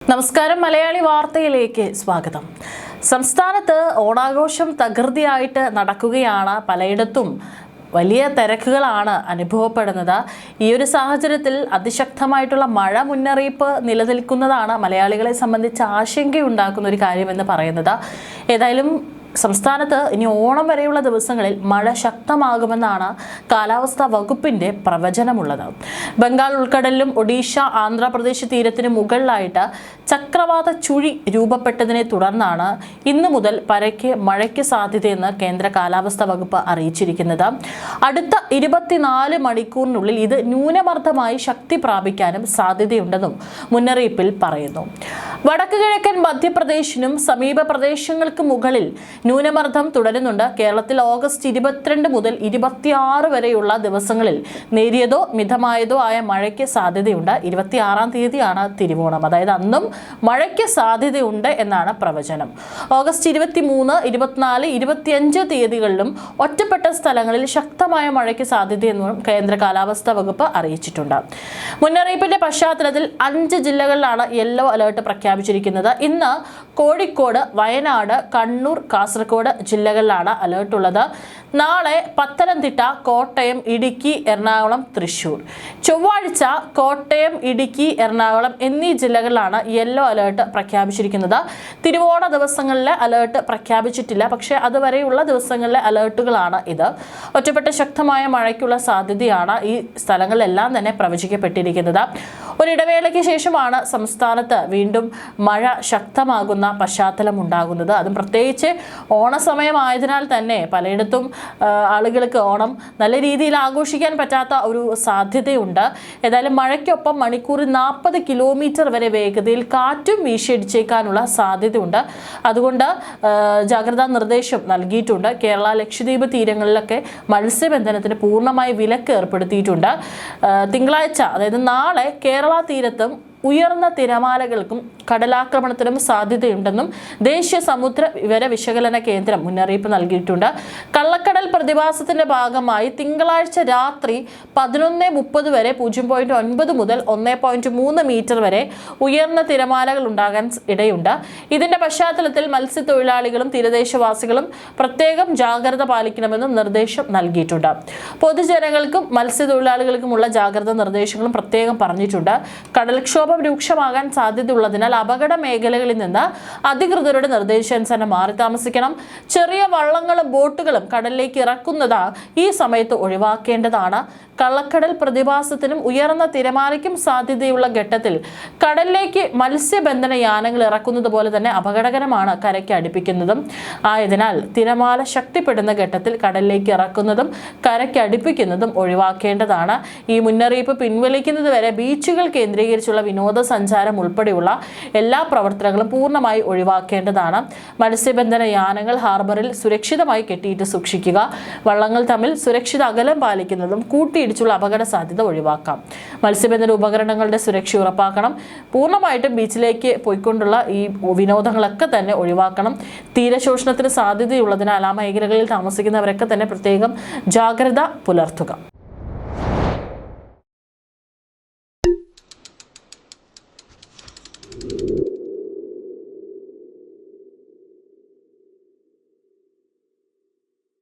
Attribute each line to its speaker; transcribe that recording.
Speaker 1: നമസ്കാരം, മലയാളി വാർത്തയിലേക്ക് സ്വാഗതം. സംസ്ഥാനത്ത് ഓണാഘോഷം തകൃതിയായിട്ട് നടക്കുകയാണ്. പലയിടത്തും വലിയ തിരക്കുകളാണ് അനുഭവപ്പെടുന്നത്. ഈ ഒരു സാഹചര്യത്തിൽ അതിശക്തമായിട്ടുള്ള മഴ മുന്നറിയിപ്പ് നിലനിൽക്കുന്നതാണ് മലയാളികളെ സംബന്ധിച്ച് ആശങ്കയുണ്ടാക്കുന്ന ഒരു കാര്യമെന്ന് പറയുന്നത്. ഏതായാലും സംസ്ഥാനത്ത് ഇനി ഓണം വരെയുള്ള ദിവസങ്ങളിൽ മഴ ശക്തമാകുമെന്നാണ് കാലാവസ്ഥാ വകുപ്പിന്റെ പ്രവചനമുള്ളത്. ബംഗാൾ ഉൾക്കടലിലും ഒഡീഷ ആന്ധ്രാപ്രദേശ് തീരത്തിന് മുകളിലായിട്ട് ചക്രവാത ചുഴി രൂപപ്പെട്ടതിനെ തുടർന്നാണ് ഇന്നു മുതൽ പരക്കെ മഴയ്ക്ക് സാധ്യതയെന്ന് കേന്ദ്ര കാലാവസ്ഥാ വകുപ്പ് അറിയിച്ചിരിക്കുന്നത്. അടുത്ത 24 മണിക്കൂറിനുള്ളിൽ ഇത് ന്യൂനമർദ്ദമായി ശക്തി പ്രാപിക്കാനും സാധ്യതയുണ്ടെന്നും മുന്നറിയിപ്പിൽ പറയുന്നു. വടക്ക് കിഴക്കൻ മധ്യപ്രദേശിനും സമീപ പ്രദേശങ്ങൾക്ക് മുകളിൽ ന്യൂനമർദ്ദം തുടരുന്നുണ്ട്. കേരളത്തിൽ ഓഗസ്റ്റ് 22 മുതൽ 26 വരെയുള്ള ദിവസങ്ങളിൽ നേരിയതോ മിതമായതോ ആയ മഴയ്ക്ക് സാധ്യതയുണ്ട്. 26-ാം തീയതിയാണ് തിരുവോണം, അതായത് അന്നും മഴയ്ക്ക് സാധ്യതയുണ്ട് എന്നാണ് പ്രവചനം. ഓഗസ്റ്റ് 23, 24, 25 തീയതികളിലും ഒറ്റപ്പെട്ട സ്ഥലങ്ങളിൽ ശക്തമായ മഴയ്ക്ക് സാധ്യതയെന്നും കേന്ദ്ര കാലാവസ്ഥാ വകുപ്പ് അറിയിച്ചിട്ടുണ്ട്. മുന്നറിയിപ്പിന്റെ പശ്ചാത്തലത്തിൽ 5 ജില്ലകളിലാണ് യെല്ലോ അലേർട്ട് പ്രഖ്യാപിച്ചിരിക്കുന്നത്. ഇന്ന് കോഴിക്കോട്, വയനാട്, കണ്ണൂർ, കാസർഗോഡ് ജില്ലകളിലാണ് അലേർട്ട് ഉള്ളത്. നാളെ പത്തനംതിട്ട, കോട്ടയം, ഇടുക്കി, എറണാകുളം, തൃശൂർ. ചൊവ്വാഴ്ച കോട്ടയം, ഇടുക്കി, എറണാകുളം എന്നീ ജില്ലകളിലാണ് യെല്ലോ അലേർട്ട് പ്രഖ്യാപിച്ചിരിക്കുന്നത്. തിരുവോണ ദിവസങ്ങളിലെ അലേർട്ട് പ്രഖ്യാപിച്ചിട്ടില്ല, പക്ഷേ അതുവരെയുള്ള ദിവസങ്ങളിലെ അലേർട്ടുകളാണ് ഇത്. ഒറ്റപ്പെട്ട ശക്തമായ മഴയ്ക്കുള്ള സാധ്യതയാണ് ഈ സ്ഥലങ്ങളിലെല്ലാം തന്നെ പ്രവചിക്കപ്പെട്ടിരിക്കുന്നത്. ഒരിടവേളയ്ക്ക് ശേഷമാണ് സംസ്ഥാനത്ത് വീണ്ടും മഴ ശക്തമാകുന്ന പശ്ചാത്തലം ഉണ്ടാകുന്നത്. അതും പ്രത്യേകിച്ച് ഓണസമയമായതിനാൽ തന്നെ പലയിടത്തും ആളുകൾക്ക് ഓണം നല്ല രീതിയിൽ ആഘോഷിക്കാൻ പറ്റാത്ത ഒരു സാധ്യതയുണ്ട്. ഏതായാലും മഴയ്ക്കൊപ്പം മണിക്കൂറിൽ 40 കിലോമീറ്റർ വരെ വേഗതയിൽ കാറ്റും വീശിയടിച്ചേക്കാനുള്ള സാധ്യതയുണ്ട്. അതുകൊണ്ട് ജാഗ്രതാ നിർദ്ദേശം നൽകിയിട്ടുണ്ട്. കേരള, ലക്ഷദ്വീപ് തീരങ്ങളിലൊക്കെ മത്സ്യബന്ധനത്തിന് പൂർണ്ണമായി വിലക്ക് ഏർപ്പെടുത്തിയിട്ടുണ്ട്. തിങ്കളാഴ്ച, അതായത് നാളെ കേരള തീരത്തും ഉയർന്ന തിരമാലകൾക്കും കടലാക്രമണത്തിനും സാധ്യതയുണ്ടെന്നും ദേശീയ സമുദ്ര വിവര വിശകലന കേന്ദ്രം മുന്നറിയിപ്പ് നൽകിയിട്ടുണ്ട്. കള്ളക്കടൽ പ്രതിഭാസത്തിന്റെ ഭാഗമായി തിങ്കളാഴ്ച രാത്രി 11:30 വരെ 0.9 മുതൽ 1.3 മീറ്റർ വരെ ഉയർന്ന തിരമാലകൾ ഉണ്ടാകാൻ ഇടയുണ്ട്. ഇതിന്റെ പശ്ചാത്തലത്തിൽ മത്സ്യത്തൊഴിലാളികളും തീരദേശവാസികളും പ്രത്യേകം ജാഗ്രത പാലിക്കണമെന്നും നിർദ്ദേശം നൽകിയിട്ടുണ്ട്. പൊതുജനങ്ങൾക്കും മത്സ്യത്തൊഴിലാളികൾക്കുമുള്ള ജാഗ്രതാ നിർദ്ദേശങ്ങളും പ്രത്യേകം പറഞ്ഞിട്ടുണ്ട്. കടൽക്ഷോഭം രൂക്ഷമാകാൻ സാധ്യതയുള്ളതിനാൽ അപകട മേഖലകളിൽ നിന്ന് അധികൃതരുടെ നിർദ്ദേശാനുസരണം മാറി താമസിക്കണം. ചെറിയ വള്ളങ്ങളും ബോട്ടുകളും കടലിലേക്ക് ഇറക്കുന്നത് ഈ സമയത്ത് ഒഴിവാക്കേണ്ടതാണ്. കള്ളക്കടൽ പ്രതിഭാസത്തിനും ഉയർന്ന തിരമാലയ്ക്കും സാധ്യതയുള്ള ഘട്ടത്തിൽ കടലിലേക്ക് മത്സ്യബന്ധന യാനങ്ങൾ ഇറക്കുന്നത് പോലെ തന്നെ അപകടകരമാണ് കരയ്ക്ക് അടുപ്പിക്കുന്നതും. ആയതിനാൽ തിരമാല ശക്തിപ്പെടുന്ന ഘട്ടത്തിൽ കടലിലേക്ക് ഇറക്കുന്നതും കരയ്ക്ക് അടുപ്പിക്കുന്നതും ഒഴിവാക്കേണ്ടതാണ്. ഈ മുന്നറിയിപ്പ് പിൻവലിക്കുന്നത് വരെ ബീച്ചുകൾ കേന്ദ്രീകരിച്ചുള്ള വിനോദസഞ്ചാരം ഉൾപ്പെടെയുള്ള എല്ലാ പ്രവർത്തനങ്ങളും പൂർണ്ണമായി ഒഴിവാക്കേണ്ടതാണ്. മത്സ്യബന്ധന യാനങ്ങൾ ഹാർബറിൽ സുരക്ഷിതമായി കെട്ടിയിട്ട് സൂക്ഷിക്കുക. വള്ളങ്ങൾ തമ്മിൽ സുരക്ഷിത അകലം പാലിക്കുന്നതും കൂട്ടിയിടിച്ചുള്ള അപകട സാധ്യത ഒഴിവാക്കാം. മത്സ്യബന്ധന ഉപകരണങ്ങളുടെ സുരക്ഷ ഉറപ്പാക്കണം. പൂർണ്ണമായിട്ടും ബീച്ചിലേക്ക് പോയിക്കൊണ്ടുള്ള ഈ വിനോദങ്ങളൊക്കെ തന്നെ ഒഴിവാക്കണം. തീരശോഷണത്തിന് സാധ്യതയുള്ളതിനാൽ ആ മേഖലകളിൽ താമസിക്കുന്നവരൊക്കെ തന്നെ പ്രത്യേകം ജാഗ്രത പുലർത്തുക.